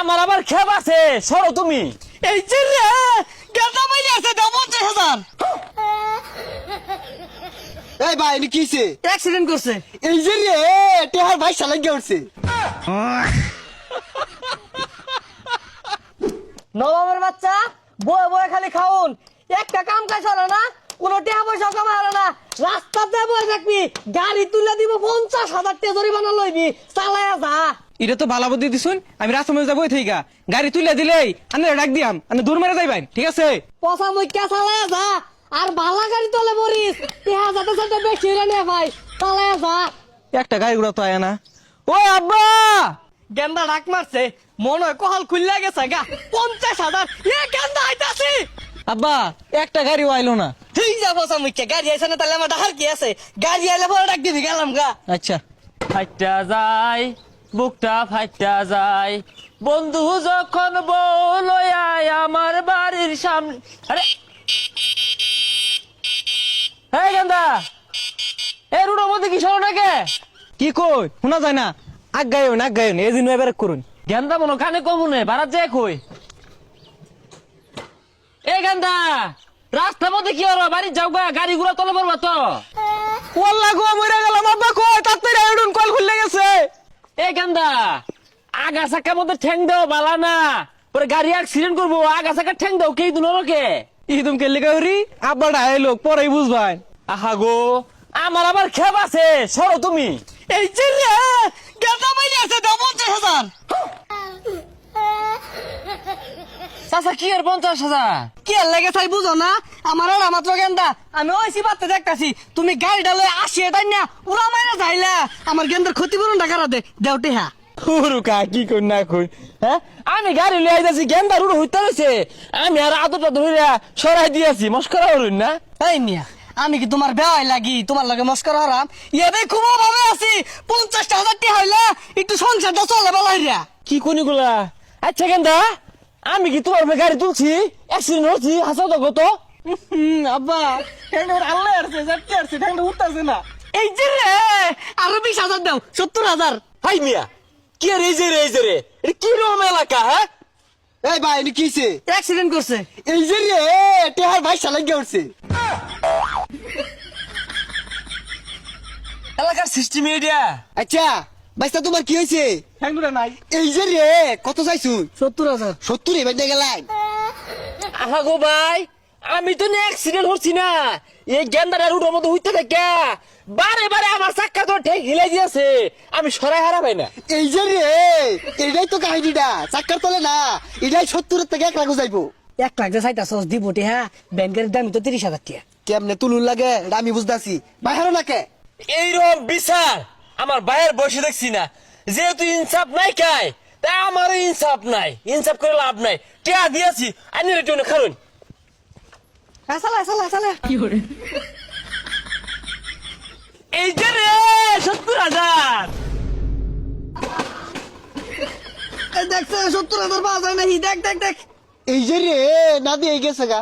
আমার আবার খেপ আছে, সরো তুমি। এই যে রে গেন্দা মাইরে আছে দাও 50,000। এই ভাই নি কিছে অ্যাক্সিডেন্ট করছে। এই যে রে টেহার ভাই শালা গিয়ে উঠছে। নবাবের বাচ্চা বয়ে বয়ে খালি খাউন, একটা কাম কাজ হলো না, কোনো টাকা পয়সা কামাই হলো না, রাস্তাতে বয়ে থাকবি, গাড়ি তুলে দিব 50,000 টাকা জরিমানা লইবি, চালায়া যা। এটা তো ভালো বুদ্ধি দিছুন। আমি রাস্তার মধ্যে যাবো থেকে গাড়ি তুলে দিলেই আমি ডাক দিয়াম, আমি দূর মেরে যাইবেন, ঠিক আছে? পচা মুখ্যা চালায়া যা, আর বালা গাড়ি তোলে মরিস, টাকা যাতে সাথে বেশি হইলে নে ভাই, চালায়া যা। একটা গাড়ি ঘোড়া তো আয় না। ও আব্বা, গেন্দা ডাক মারছে, মনে হয় কহাল খুললে গেছে গা, 50,000। এ গেন্দা আইতাছি। আব্বা একটা গাড়িও আইলো না। ঠিক যা পচা মুখ্যা, গাড়ি আইসা না তাহলে আমার ডাকার কি আছে, গাড়ি আইলে পরে ডাক দিবি, গেলাম গা। আচ্ছা ফাইটা যায়, বুকটা ফাইটা যায়, বন্ধু যখন বউ লইয়া আমার বাড়ির সামনে। আরে এই গেন্দা, এ রুডোর মধ্যে কি সরো নাকি? কি কই শোনা যায় না? আগায়ন এই দিন এবার করুন। গেন্দা মনো কানে কমুনে বারাত যায় কই? এ গেন্দা, রাস্তার মধ্যে কি হলো? বাড়ি যাও গা, গাড়ি ঘোড়া তলে পড়বা তো। ওয়াল্লাহ গো মরে গেলাম আব্বা, কই তাড়াতাড়ি আইডুন, কল খুলে গেছে। এ গেন্দা, আগা চাকার মধ্যে ঠ্যাং দাও বালা না, পরে গাড়ি অ্যাক্সিডেন্ট করবো। আগা চাকা ঠ্যাং দাও কে দুনোকে। ইদুম কে লেখা হরি আব্বা ডায়লো পরেই বুঝবাই। আহা গো, আমার আবার খেপ আছে, সরো তুমি। এই যে রে গেন্দা মাইরে আছে দাও 50,000। চাচা কি আর 50,000? কি আর লাগে তাই বুঝো না, আমার আর মাত্র গেন্দা, আমি ওই সিবাতে দেখতাছি তুমি গাড়িটা লয়ে আসিয়ে তাই না উড়া মাইরা যাইলা, আমার গেন্দার ক্ষতিপূরণ টাকা দে দেওটে হ্যাঁ। হুরুকা কি কই না কই। হ্যাঁ, আমি গাড়ি লিয়ে আইতাছি, গেন্দা রুড়ো হইতে রয়েছে, আমি আর আদরটা ধরে সরাই দিয়েছি। মস্করা হরুন না। এই মিয়া, আমি কি তোমার বেওয়াই লাগি তোমার লগে মস্করা হরাম? ইয়াবে খুব ভাবে আছি, 50,000 টাকা হইলে একটু সংসারটা চলে বলাইরা। কি কোনিগুলা? আচ্ছা গেন্দা, আমি কি তোমার উপরে গাড়ি তুলছি, অ্যাক্সিডেন্ট হচ্ছি, হাসাও তো কত? আব্বা ঠ্যাংটা আল্লাহ আসছে, যাচ্ছে আসছে, ঠ্যাংটা উঠতেছে না। এই যে রে আরো 20,000 দাও, 70,000। হাই মিয়া, কি আর এই যে রে এটা কি রকম এলাকা? হ্যাঁ, এই ভাই নি কিছে অ্যাক্সিডেন্ট করছে। এই যে রে টেহার ভাই শালা গিয়ে উঠছে। এলাকার সিস্টেম এটা। আচ্ছা বাইস্তা তোমার কি হয়েছে? ঠ্যাংটা নাই। এই যে রে কত চাইছুন? 70,000। 70 এবার দিয়ে গেলাই। আহা গো ভাই, আমি তো অ্যাক্সিডেন্ট হচ্ছি না, এই গেন্দাটা রুডোর মধ্যে হইতে থাকে বারে বারে আমার চাক্কা তো ঠেক হিলাই দিয়েছে, আমি সরাই হারাবাই না। এই যে রে এটাই তো কাহিনীটা, চাক্কার তলে না, এটাই 70 থেকে 1 লাখ যাইবো। 1 লাখ যে চাইতা সস দিব হ্যাঁ, ব্যাংকের দাম তো 30,000 টাকা। কেমনে তুলুন লাগে এটা আমি বুঝতেছি, বাইরে নাকে এইরকম বিচার আমার ভাইয়ের বসে দেখছি না। যেহেতু ইনসাফ নাই কাই, তাই আমারও ইনসাফ নাই, ইনসাফ করে লাভ নাই। টিয়া দিয়েছি, আনি রেটে খারুন। চালা কি করে? এই যে রে 70,000। দেখছে 70,000 পাওয়া যায় নাকি? দেখ দেখ দেখ। এই যে রে না দিয়ে গেছে গা।